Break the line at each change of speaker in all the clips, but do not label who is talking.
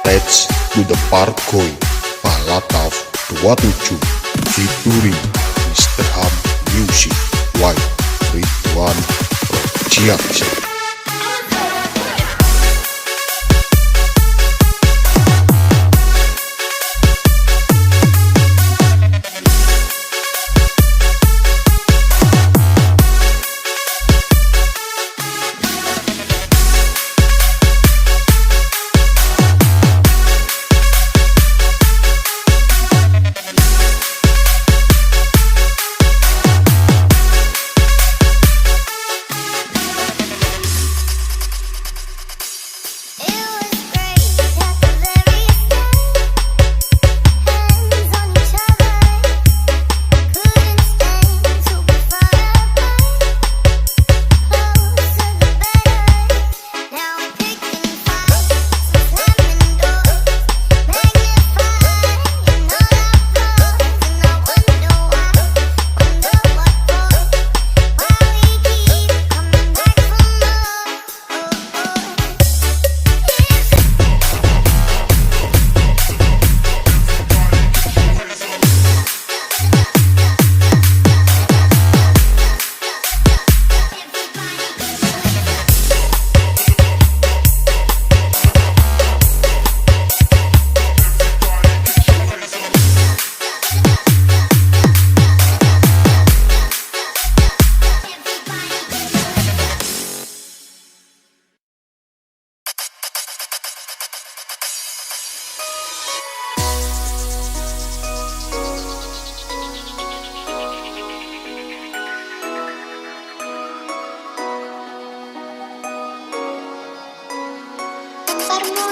Let's do the Parkour Palataf 27 featuring Mr. Ham Music White Ridwan Project.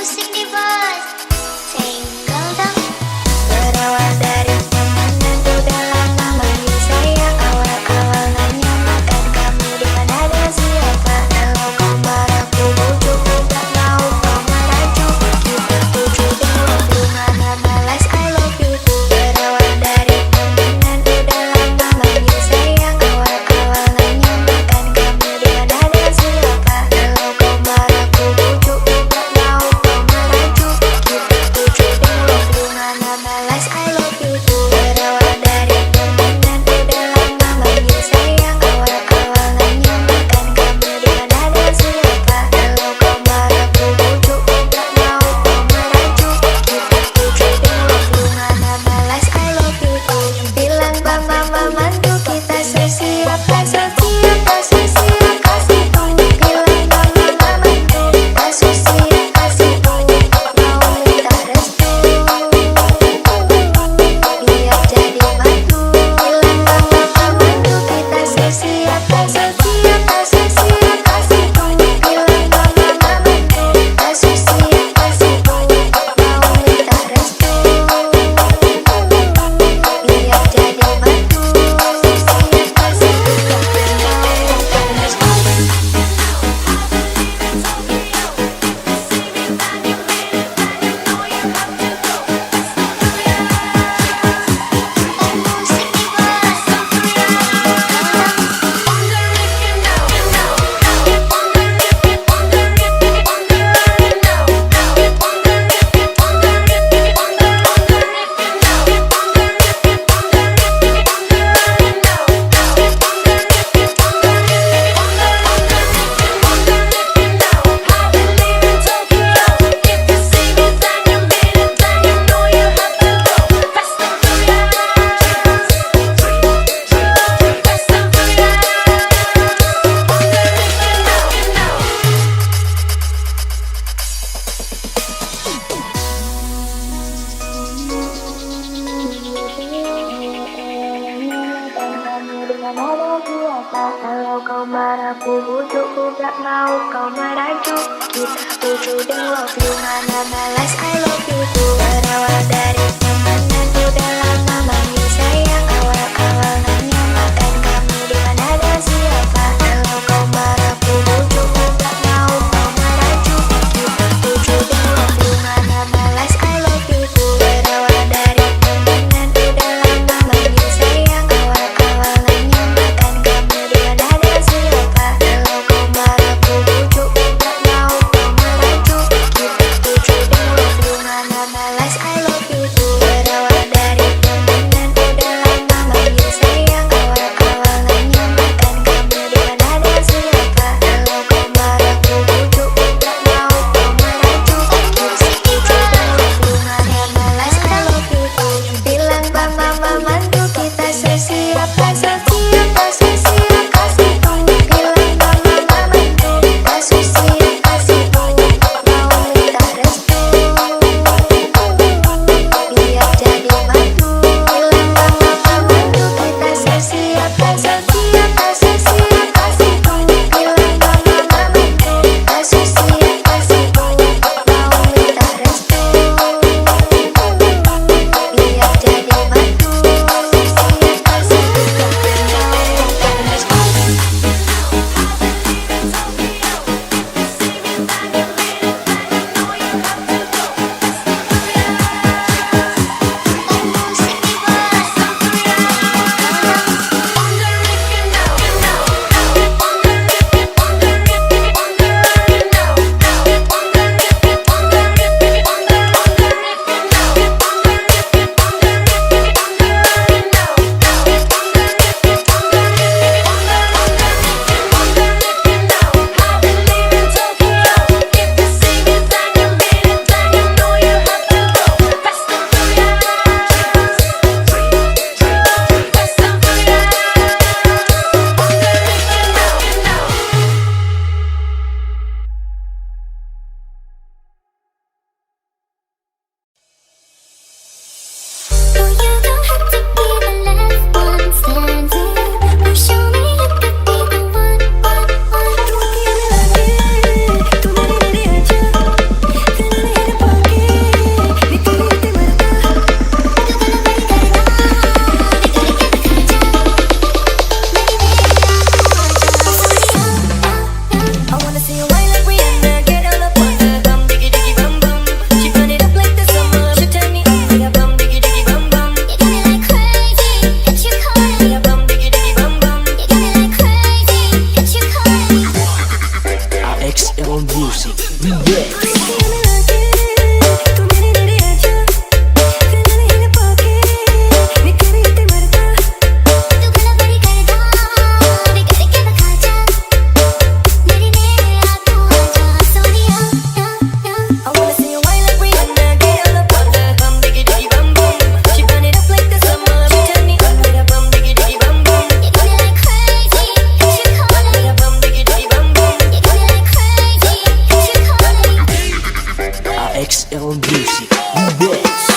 Musik di bus, single dong. Berawal dari teman dan udah lama bagi saya. Awal-awal nanya makan kamu di mana dan siapa. Kalau kau marah ku bujuk, tidak mau kau merajuk. Kita tuju dua mana malas I love you too. Berawal dari teman dan udah lama bagi saya. Awal-awal nanya makan kamu di mana dan siapa. Kalau kau marah ku bujuk, tidak mau kau merajuk. gak mau kau merajuk. Kita tuju dan love you, mana balas I love you too. Berawal dari temenan udah lama manggil sayang. Awal-awal nanya makan kamu di mana dan siapa. Kalau kau marah ku bujuk, gak mau kau merajuk. Kita tuju dan love you, mana balas I love you too. Berawal dari temenan udah lama manggil sayang. Awal-awal nanya makan kamu di mana dan siapa. Kalau kau marah ku bujuk, gak mau kau merajuk. Kita tuju dan love you, mana balas I love you too. Berawal dari temenan udah lama manggil sayang. Awal-awal nanya makan kamu di mana dan siapa. Kalau kau marah ku bujuk, gak mau kau merajuk. Kita tuju dan love you, mana balas I love you too. Bilang mama mantu kita sesiap kasih tahu. Bilang mama mantu kasih tahu. Mau minta restu biar jadi mantu. Bilang mama mantu kita sesiap kasih tahu. Bilang mama mantu kasih tahu. Mau minta restu biar jadi mantu.
XL Music Remix.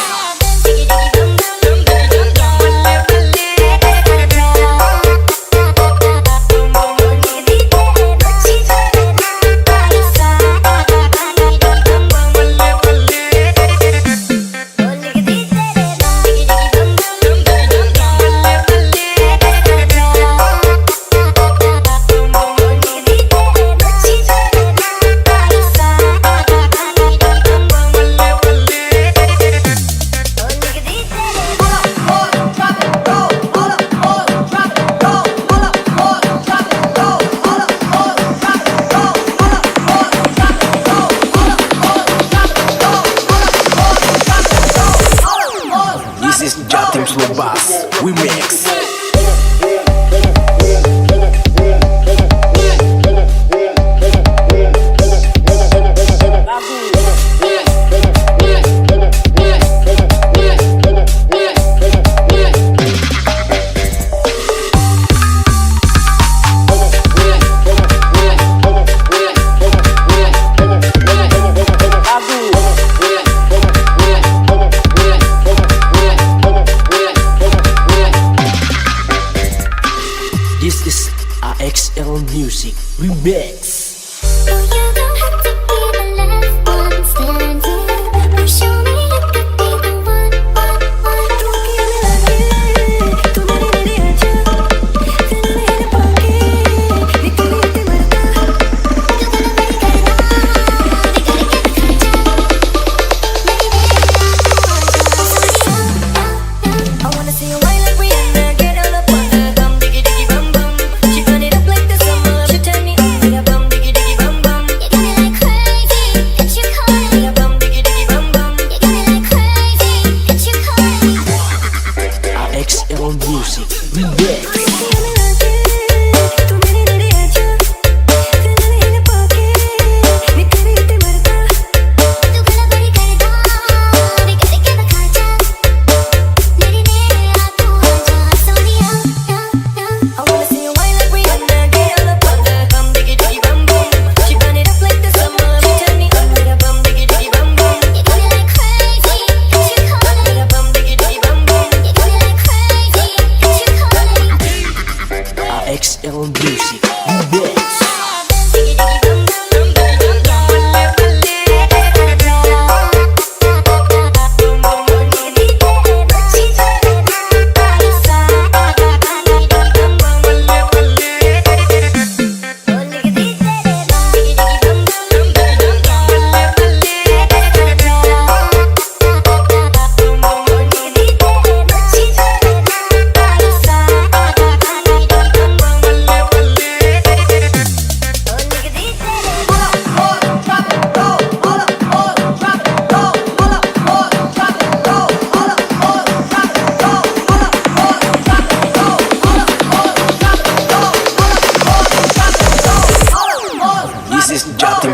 This is Jatim Slow Bass Remix. This is AXL Music Remix.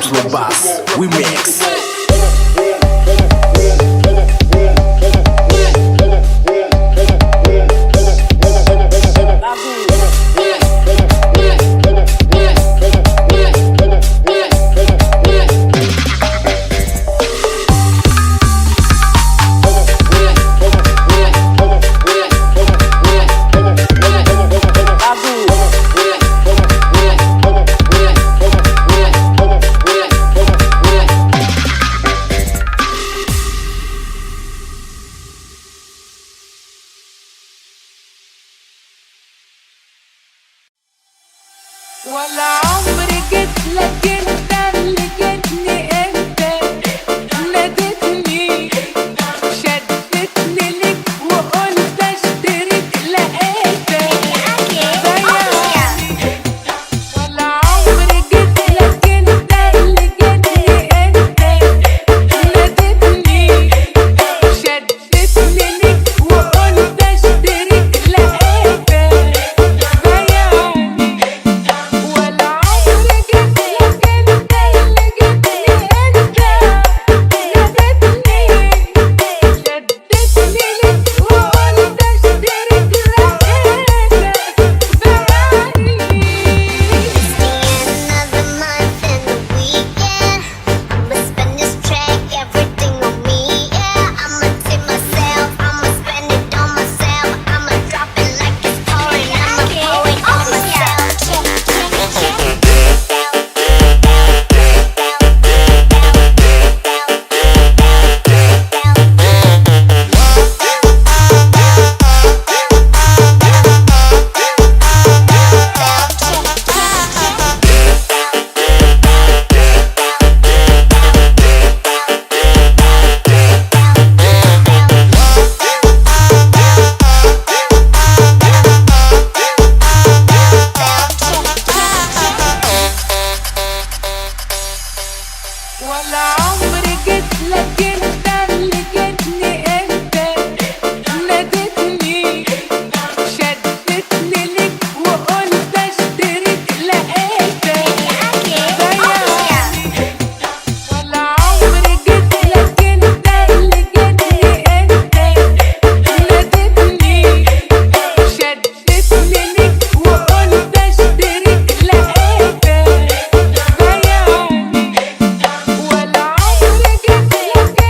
Slow Bass Remix.
ولا عمري جيت لك انت اللي جيتني انت ناديتني شدتني ليك وقلت اشترك لقيتك ضيعني ولا عمري جيت لك انت اللي جيتني انت ناديتني شدتني ليك وقلت اشترك لقيتك ضيعني ولا عمري جيت لك انت اللي جيتني انت ناديتني شدتني ليك وقلت اشترك لقيتك ضيعني
Another month and the weekend. I'ma spend this track, everything on me, yeah. I'ma tip myself, I'ma spend it on myself. I'ma drop it like it's pouring, I'ma pour it on myself.
ولا عمري جيت لك انت اللي جيتني انت ناديتني شدتني ليك وقلت اشترك لقيتك ضيعني ولا عمري جيت لك انت اللي جيتني انت ناديتني شدتني ليك وقلت اشترك لقيتك ضيعني ولا عمري جيت لك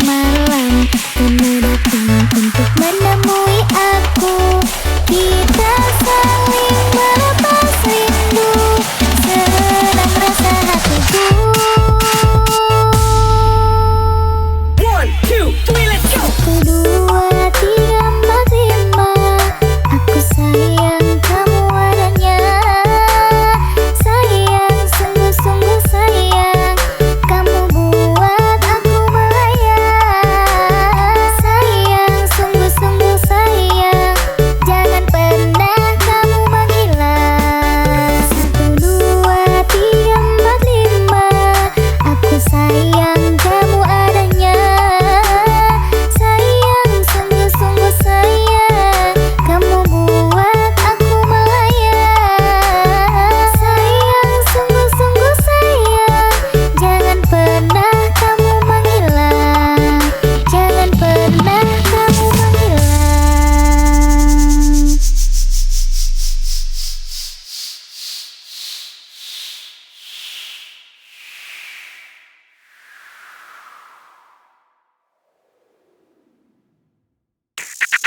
malam kamu datang untuk menemui aku. Kita saling melepas rindu, senang rasa hatiku.
1, 2, 3, let's go.
1, 2, 3, 4, 5. Aku sayang kamu adanya. Sayang, sungguh-sungguh sayang. Kamu buat aku melayang. Sayang, sungguh-sungguh sayang. Jangan pernah kamu menghilang. 1, 2, 3, 4, 5. Aku sayang kamu adanya. Sayang, sungguh-sungguh sayang. Kamu buat aku melayang. Sayang, sungguh-sungguh sayang. Jangan pernah kamu menghilang. Jangan pernah kamu menghilang.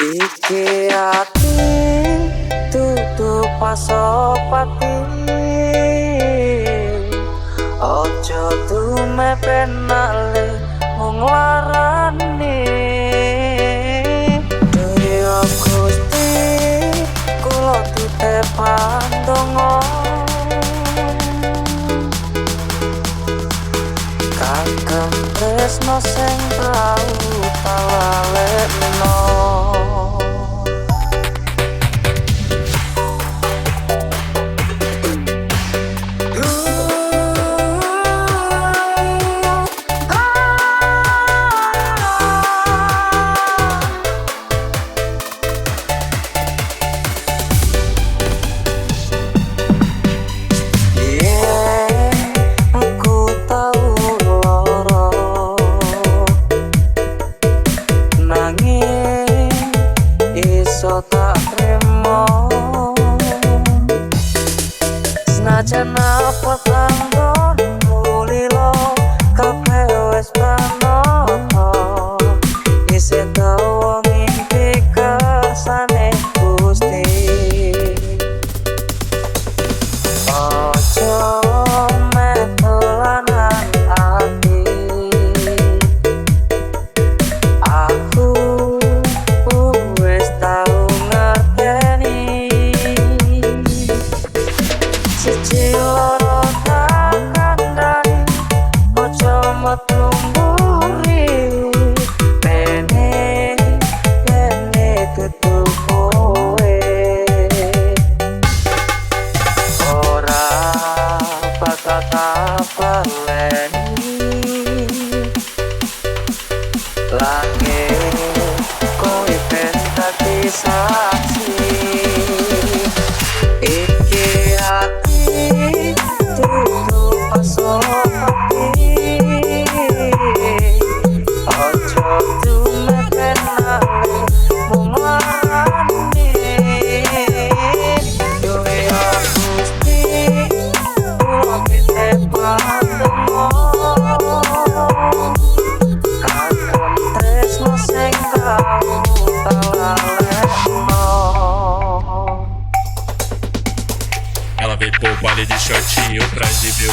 Iki ati tutup pasopati, ojo tumepenale mung larani. Duya Gusti kula titepan donga, kagem tresno sing tau talalekno. Senajan apa tanggonmu lilo, kabeh wis panoto. Isih tau ngimpi kersane Gusti. Ojo metulanan ati, aku wis tau ngerteni. Siji loro tak kandhani, ojo metu mburi. Bene dudu kowe, ora bakal tak baleni. Langit kowe ben dadi saksi. Iki ati tutup pasopati, ojo tumepenale mung larani. Duya Gusti kula titepan donga, kagem tresno sing tau talalekno.
Ela veio pro baile de shortinho, atrás de mil.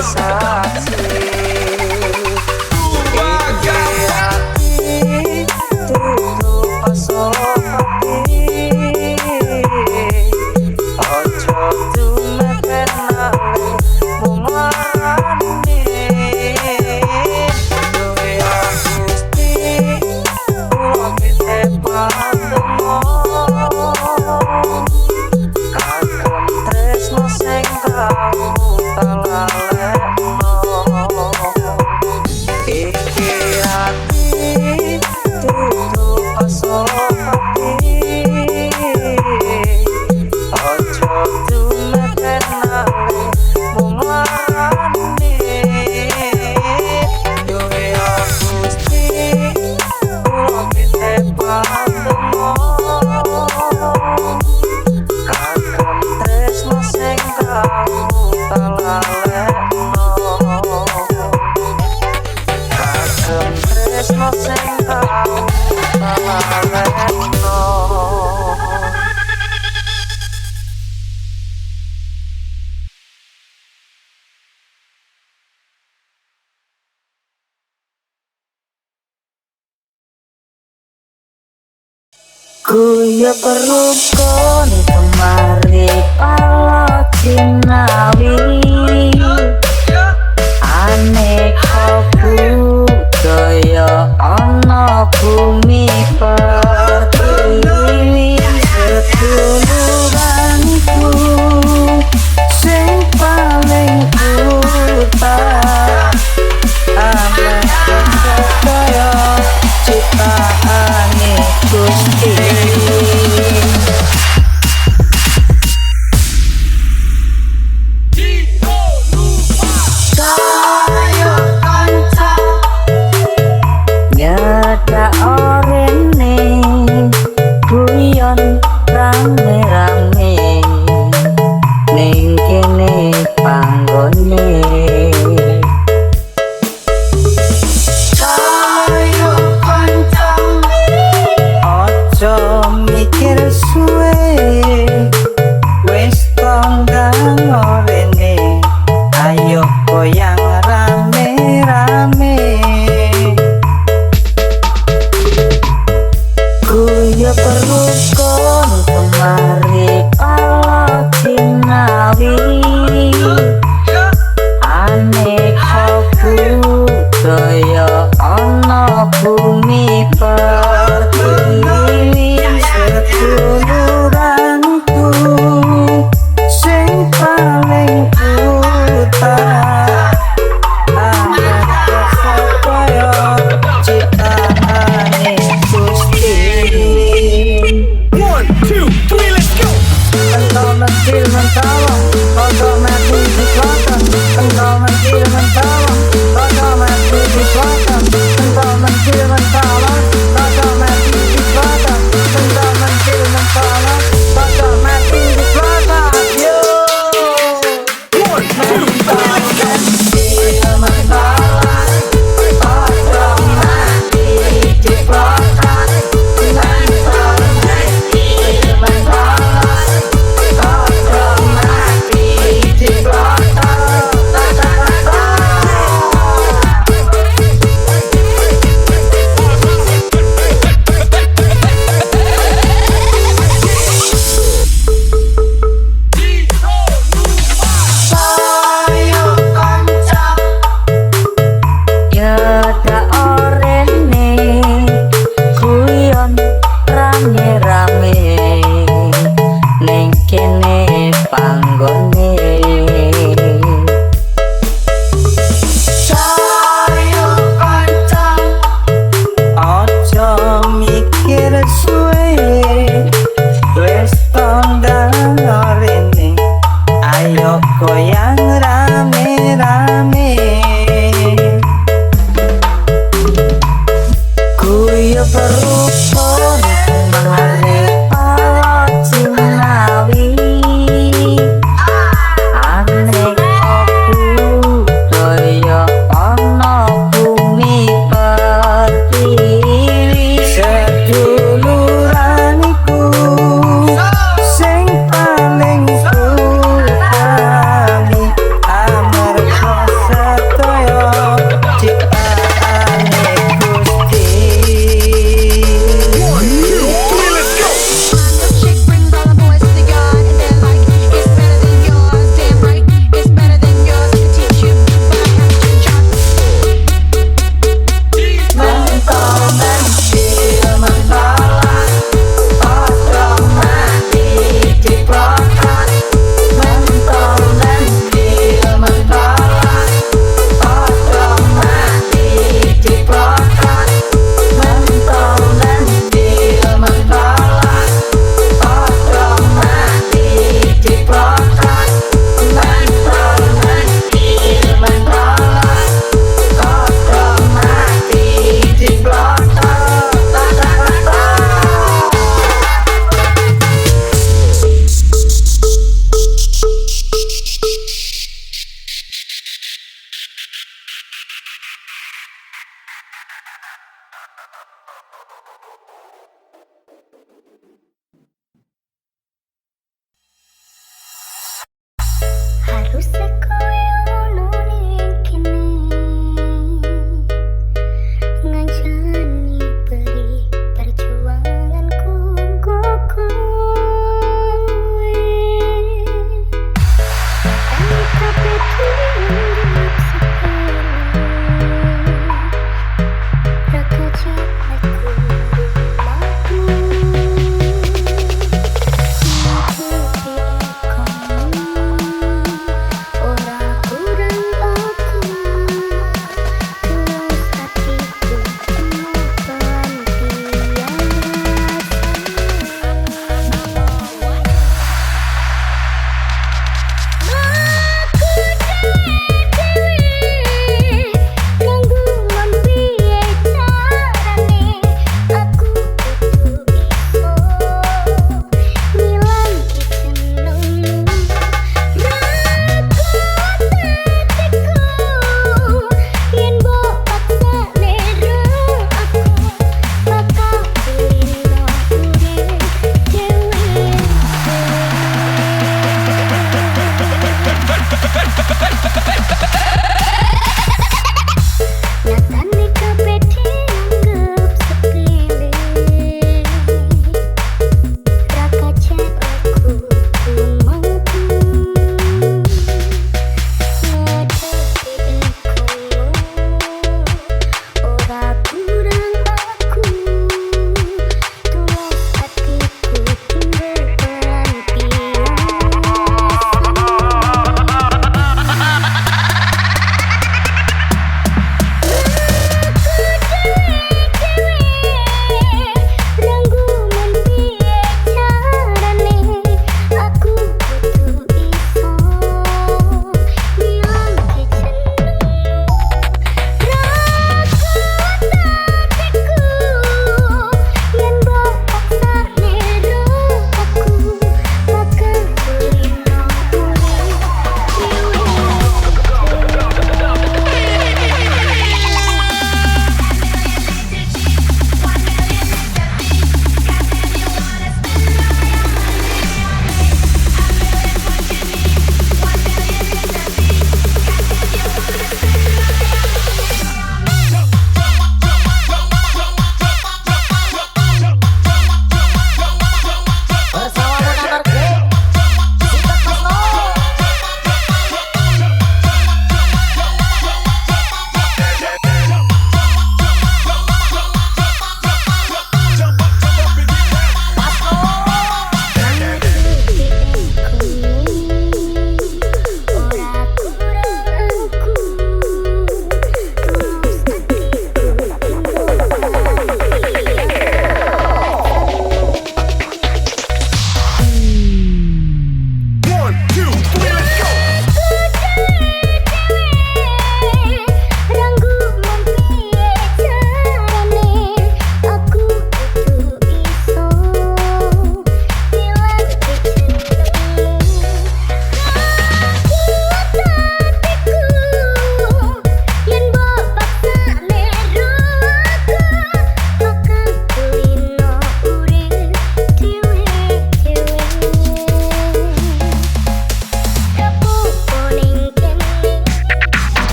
Saksi iki ati tutup pasopati. hati. Ojo dumeten nanging mumarani. Duwe Gusti kula titipkan kagem tresno sing kamu talalekno. Iki ati dudu pasolo hati. Ojo dumeten nanging mumarani. Duwe Gusti kula titipkan kagem tresno sing kamu talalekno. Kagem tresno sing kamu talalekno.
Kuyo berukun kemari palo cinawi aneka budaya ana bumi pertiwi seduluranku sing paling utama ameh sedaya ciptaane Gusti. Nyata orene guyon rame-rame ning kene panggone. Ojo mikir suwe wis tonggang orene ayo goyang rame-rame. Kuyo berukun kemari palo cinawi aneka budaya ana bumi pertiwi seduluranku sing paling utama ameh sedaya ciptaane Gusti.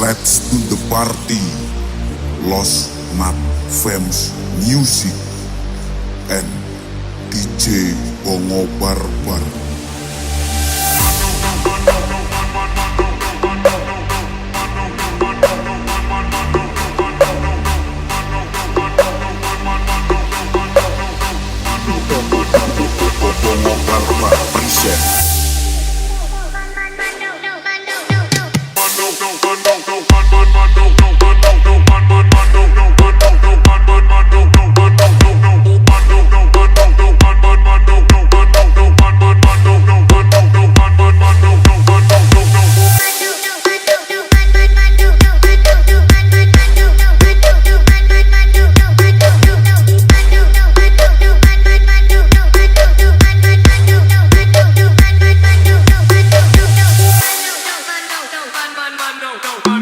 Let's do the party. Los Mat Famous Music and DJ Bongo Barbar. Bongo Barbar present.
don't.